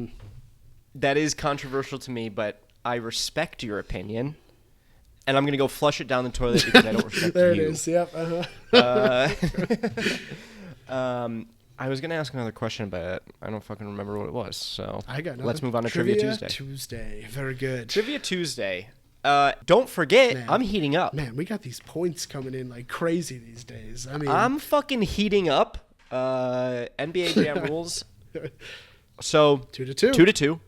That is controversial to me, but I respect your opinion. And I'm going to go flush it down the toilet because I don't respect there you. There it is. Yep. I was going to ask another question, but I don't fucking remember what it was. So I got let's move on to Trivia Tuesday. Very good. Trivia Tuesday. Don't forget, man, I'm heating up. Man, we got these points coming in like crazy these days. I mean, I'm fucking heating up. NBA Jam rules. So 2-2. 2-2.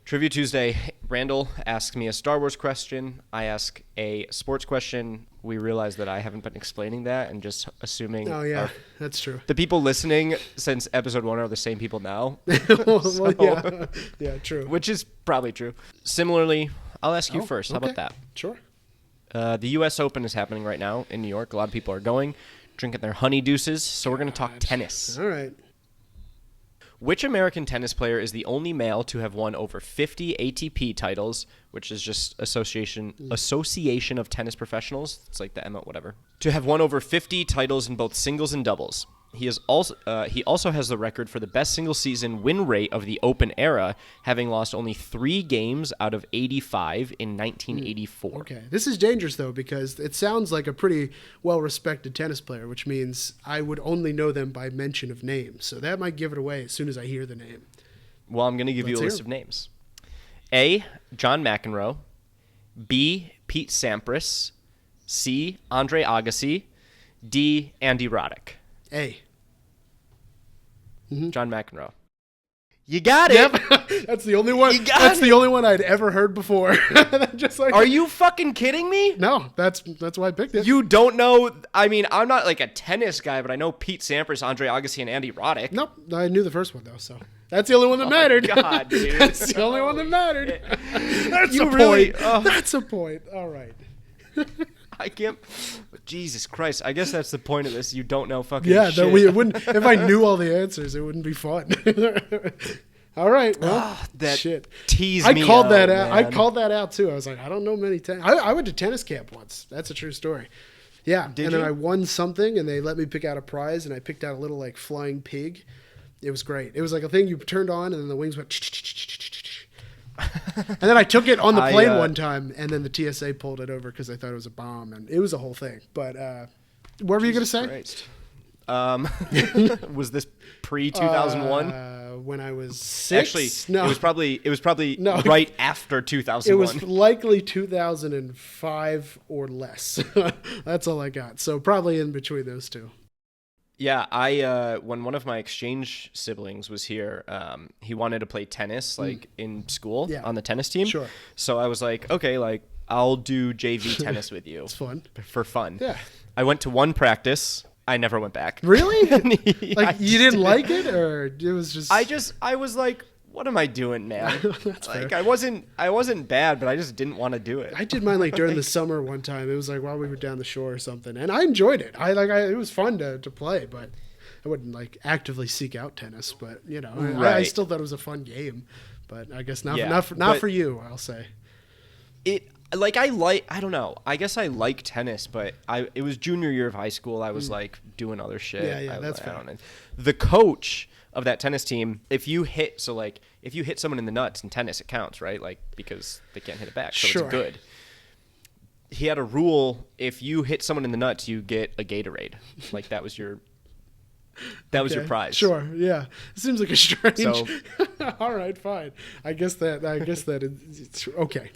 Trivia Tuesday, Randall asks me a Star Wars question. I ask a sports question. We realize that I haven't been explaining that and just assuming. Oh, yeah, that's true. The people listening since episode 1 are the same people now. Well, yeah. Yeah, true. Which is probably true. Similarly, I'll ask you first. How about that? Sure. The U.S. Open is happening right now in New York. A lot of people are going, drinking their honey deuces. So we're going to talk tennis. All right. Which American tennis player is the only male to have won over 50 ATP titles, which is just Association of Tennis Professionals? It's like the EMA, whatever. To have won over 50 titles in both singles and doubles. He also has the record for the best single season win rate of the Open era, having lost only 3 games out of 85 in 1984. Okay. This is dangerous, though, because it sounds like a pretty well-respected tennis player, which means I would only know them by mention of names. So that might give it away as soon as I hear the name. Well, I'm going to give you a list of names. A, John McEnroe. B, Pete Sampras. C, Andre Agassi. D, Andy Roddick. A. John McEnroe. You got it. Yep. That's the only one. That's the only one I'd ever heard before. Just like, are you fucking kidding me? No, that's why I picked it. You don't know. I mean, I'm not like a tennis guy, but I know Pete Sampras, Andre Agassi, and Andy Roddick. Nope, I knew the first one though. So that's the only one that mattered. God, dude. That's the only one that mattered. That's you a really, point. That's a point. All right. I can't. Jesus Christ! I guess that's the point of this. You don't know fucking shit. shit. Yeah, it wouldn't. If I knew all the answers, it wouldn't be fun. All right. Well, that shit. Tease I me called out, that out. man. I called that out too. I was like, I don't know many tennis. I went to tennis camp once. That's a true story. Yeah. Did then you? I won something, and they let me pick out a prize, and I picked out a little like flying pig. It was great. It was like a thing you turned on, and then the wings went. And then I took it on the plane one time, and then the TSA pulled it over because they thought it was a bomb, and it was a whole thing. But what were you going to say? Was this pre-2001? When I was 6? Actually, no. It was probably No. right after 2001. It was likely 2005 or less. That's all I got. So probably in between those two. Yeah, I when one of my exchange siblings was here, he wanted to play tennis like in school on the tennis team. Sure. So I was like, okay, like I'll do JV tennis with you. It's fun. For fun. Yeah. I went to one practice. I never went back. Really? Like you didn't like it, or it was just? I was like, what am I doing, man? That's like fair. I wasn't bad, but I just didn't want to do it. I did mine like during the summer one time. It was like while we were down the shore or something, and I enjoyed it. It was fun to play, but I wouldn't like actively seek out tennis. But you know, I still thought it was a fun game. But I guess not for you. I'll say. I don't know. I guess I like tennis, but it was junior year of high school. I was like doing other shit. Yeah, that's fair. I don't know. The coach of that tennis team, if you hit someone in the nuts in tennis, it counts, right? Like because they can't hit it back, so Sure. it's good. He had a rule: if you hit someone in the nuts, you get a Gatorade. Like that was your your prize. Sure, yeah. It seems like a strange. So, all right, fine. I guess that it's okay.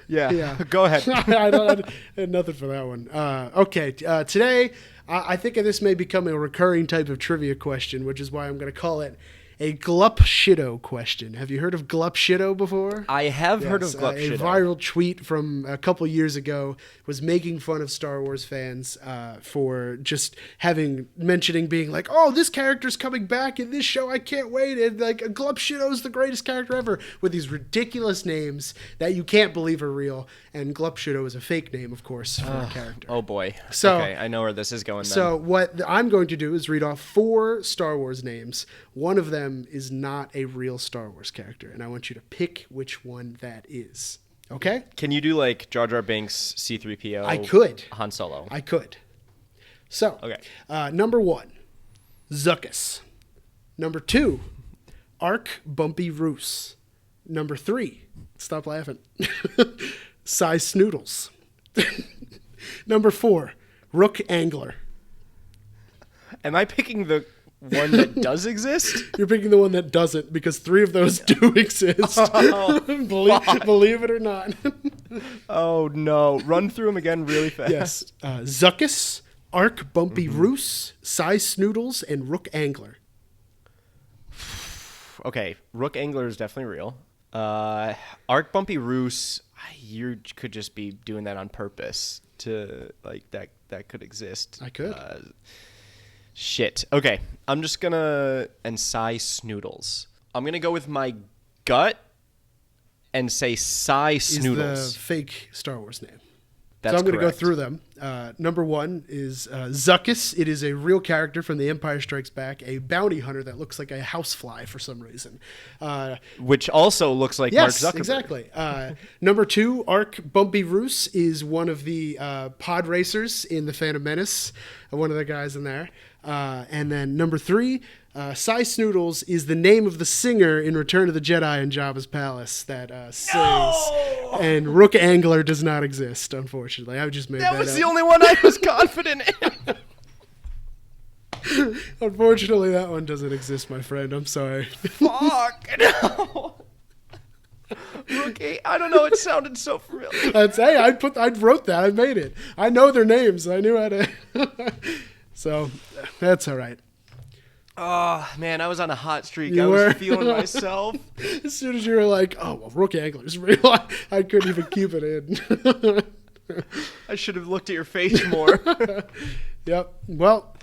yeah. Go ahead. I had nothing for that one. Okay. Today, I think this may become a recurring type of trivia question, which is why I'm going to call it a Glupshido question. Have you heard of Glupshido before? I have heard of Glupshido. A viral tweet from a couple years ago was making fun of Star Wars fans for just mentioning being like, oh, this character's coming back in this show. I can't wait. And like Glupshido is the greatest character ever, with these ridiculous names that you can't believe are real. And Glupshido is a fake name, of course, for a character. Oh boy. So, okay, I know where this is going then. So what I'm going to do is read off 4 Star Wars names. One of them is not a real Star Wars character, and I want you to pick which one that is. Okay? Can you do like Jar Jar Binks, C-3PO? I could. Han Solo. I could. So, okay. Number 1, Zuckuss. Number 2, Ark Bumpy Roos. Number 3, stop laughing, Size Snoodles. Number 4, Rook Angler. Am I picking the one that does exist? You're picking the one that doesn't, because 3 of those do exist. Oh, believe it or not. Oh no! Run through them again really fast. Yes. Zuckuss, Ark Bumpy Roos, Size Snoodles, and Rook Angler. Okay, Rook Angler is definitely real. Arc Bumpy Roos, you could just be doing that on purpose to like that could exist. I could. Shit. Okay, I'm just gonna Psy Snoodles. I'm gonna go with my gut and say Psy Snoodles. Is the fake Star Wars name. That's so I'm going to go correct. through them. Number 1 is Zuckuss. It is a real character from The Empire Strikes Back, a bounty hunter that looks like a housefly for some reason. Which also looks like Mark Zuckerberg. Exactly. Number 2, Arc Bumpy Roos is one of the pod racers in The Phantom Menace, one of the guys in there. And then number 3, Psy Snoodles is the name of the singer in Return of the Jedi in Jabba's palace that sings. No! And Rook Angler does not exist, unfortunately. I just made that up. That was the only one I was confident in. Unfortunately, that one doesn't exist, my friend. I'm sorry. Fuck. No. Rookie, I don't know. It sounded so familiar. I wrote that. I made it. I know their names. I knew how to. So that's all right. Oh, man, I was on a hot streak. I was feeling myself. As soon as you were like, oh, well, Rook Angler's real, I couldn't even keep it in. I should have looked at your face more. Yep. Well,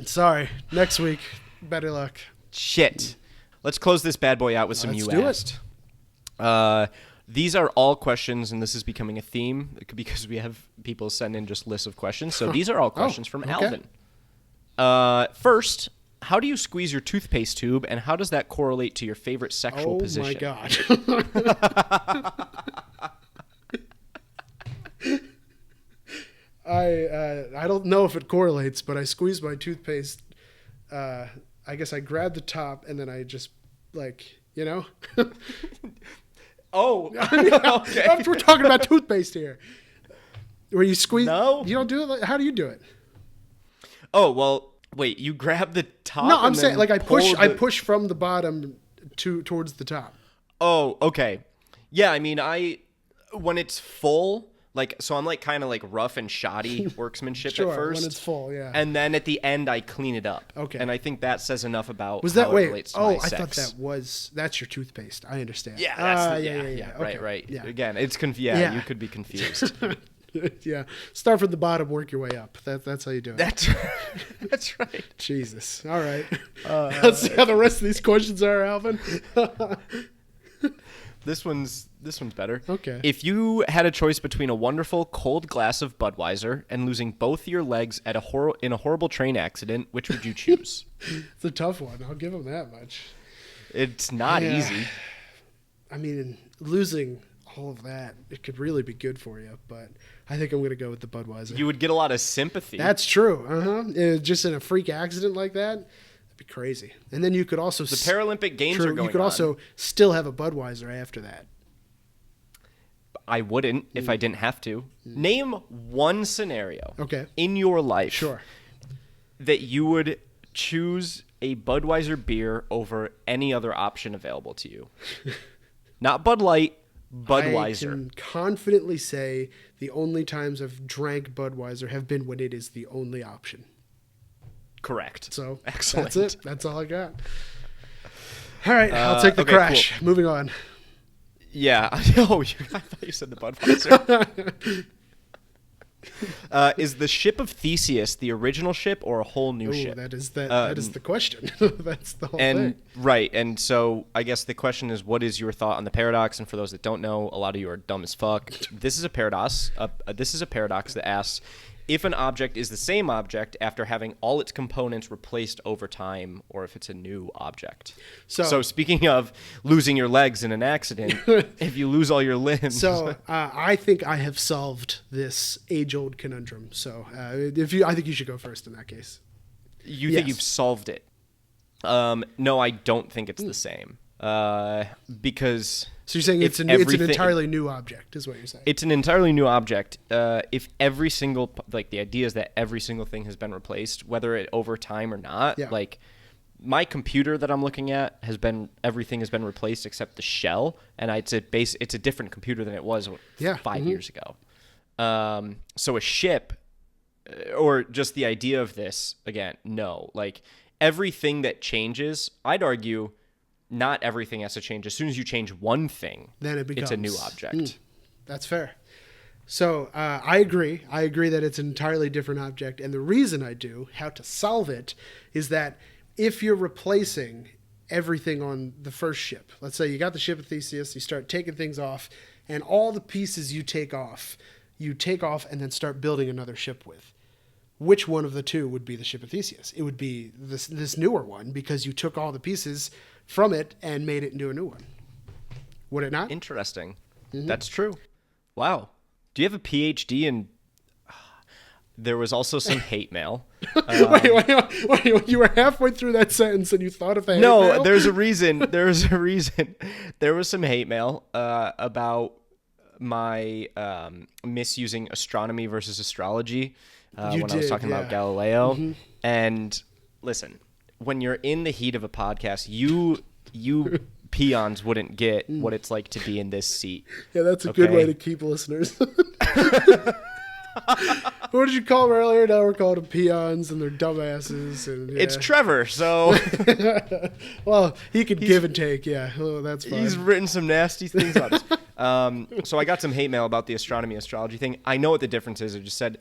sorry. Next week, better luck. Shit. Let's close this bad boy out with some You Asked. These are all questions, and this is becoming a theme because we have people send in just lists of questions. So these are all questions from Alvin. First, how do you squeeze your toothpaste tube, and how does that correlate to your favorite sexual position? Oh, my God. I don't know if it correlates, but I squeeze my toothpaste. I guess I grab the top, and then I just, Oh, okay. We're talking about toothpaste here. Where you squeeze. No. You don't do it? How do you do it? Oh, well, wait, you grab the top? No, I'm saying, I push from the bottom towards the top. Oh, okay. Yeah, I mean, when it's full, so I'm kind of rough and shoddy workmanship Sure, at first. when it's full, yeah. And then at the end, I clean it up. Okay. And I think that says enough about it relates to my sex. I thought that's your toothpaste. I understand. Yeah, that's yeah. Okay. Right. Yeah. Again, it's you could be confused. Yeah. Start from the bottom, work your way up. That's how you do it. That's right. Jesus. All right. Let's see how the rest of these questions are, Alvin. This one's better. Okay. If you had a choice between a wonderful cold glass of Budweiser and losing both your legs in a horrible train accident, which would you choose? It's a tough one. I'll give him that much. It's not easy. I mean, losing all of that, it could really be good for you, but I think I'm going to go with the Budweiser. You would get a lot of sympathy. That's true. Just in a freak accident like that, that'd be crazy. And then you could also... The Paralympic Games are going on. You could also still have a Budweiser after that. I wouldn't if I didn't have to. Name one scenario in your life that you would choose a Budweiser beer over any other option available to you. Not Bud Light, Budweiser. I can confidently say the only times I've drank Budweiser have been when it is the only option. Correct. So excellent. That's it. That's all I got. All right, I'll take the crash. Cool. Moving on. Yeah. I thought you said the Budweiser. Is the ship of Theseus the original ship or a whole new ship? That is the question. That's the whole thing. Right. And so I guess the question is, what is your thought on the paradox? And for those that don't know, a lot of you are dumb as fuck. This is a paradox. This is a paradox that asks if an object is the same object after having all its components replaced over time, or if it's a new object. So speaking of losing your legs in an accident, if you lose all your limbs. So I think I have solved this age-old conundrum. So I think you should go first in that case. You think you've solved it? No, I don't think it's the same. Because... So you're saying it's an entirely new object, is what you're saying? It's an entirely new object. If every single, the idea is that every single thing has been replaced, whether it over time or not. Yeah. My computer that I'm looking at everything has been replaced except the shell, and it's a different computer than it was 5 years ago. So a ship, or just the idea of this again, no. Everything that changes, I'd argue. not everything has to change. As soon as you change one thing, then it's a new object. That's fair. So I agree. I agree that it's an entirely different object. And the reason I do, how to solve it, is that if you're replacing everything on the first ship, let's say you got the ship of Theseus, you start taking things off, and all the pieces you take off and then start building another ship with. Which one of the two would be the ship of Theseus? It would be this newer one, because you took all the pieces from it and made it into a new one. Would it not? Interesting. Mm-hmm. That's true. Wow. Do you have a PhD in... There was also some hate mail. Wait, you were halfway through that sentence and you thought of a hate mail? No, there's a reason. There's a reason. There was some hate mail about my misusing astronomy versus astrology when I was talking about Galileo. Mm-hmm. And listen, when you're in the heat of a podcast, you peons wouldn't get what it's like to be in this seat. Yeah, that's a good way to keep listeners. What did you call them earlier? Now we're calling them peons and they're dumbasses. And, yeah. It's Trevor, so... Well, he could give and take, yeah. Oh, that's fine. He's written some nasty things about us. So I got some hate mail about the astronomy-astrology thing. I know what the difference is. I just said...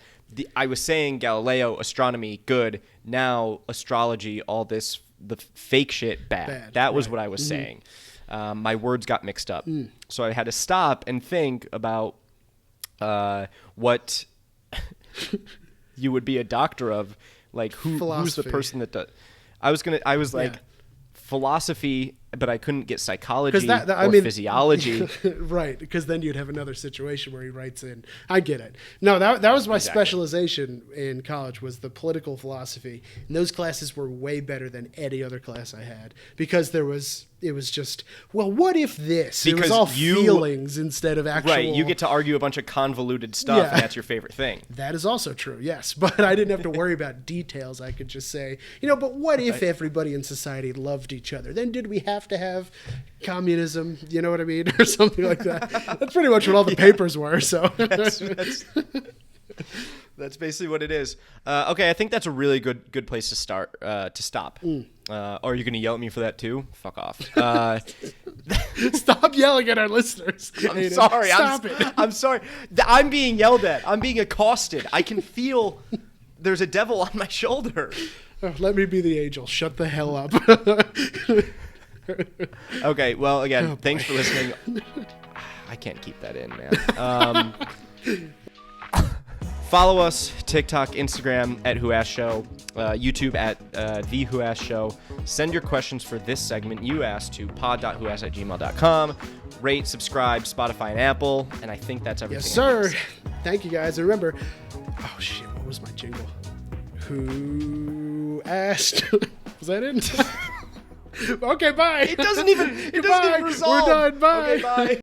I was saying Galileo, astronomy, good. Now, astrology, all this, the fake shit, bad. That was what I was saying. My words got mixed up. So I had to stop and think about what... you would be a doctor of, like who's the person that does. I was like philosophy, but I couldn't get psychology or physiology. Right, because then you'd have another situation where he writes in. I get it. No, that was my specialization in college, was the political philosophy. And those classes were way better than any other class I had, because it was just, well, what if this? Because it was all feelings instead of actual... Right, you get to argue a bunch of convoluted stuff, and that's your favorite thing. That is also true, yes. But I didn't have to worry about details. I could just say, but what if everybody in society loved each other? Then did we have to have communism? You know what I mean? Or something like that. That's pretty much what all the papers were, so... That's basically what it is. Okay, I think that's a really good place to start, to stop. Are you going to yell at me for that too? Fuck off. Stop yelling at our listeners. I'm sorry. Stop it. I'm sorry. I'm being yelled at. I'm being accosted. I can feel there's a devil on my shoulder. Oh, let me be the angel. Shut the hell up. Okay, well, again, thanks for listening. I can't keep that in, man. Follow us, TikTok, Instagram at Whooooo Asked Show, YouTube at The Whooooo Asked Show. Send your questions for this segment you asked to pod.whoasked@gmail.com. Rate, subscribe, Spotify and Apple, and I think that's everything. Yes, sir. Thank you, guys. And remember, oh shit, what was my jingle? Who asked? Was that it? Okay, bye. It doesn't even resolve. We're done. Bye. Okay, bye.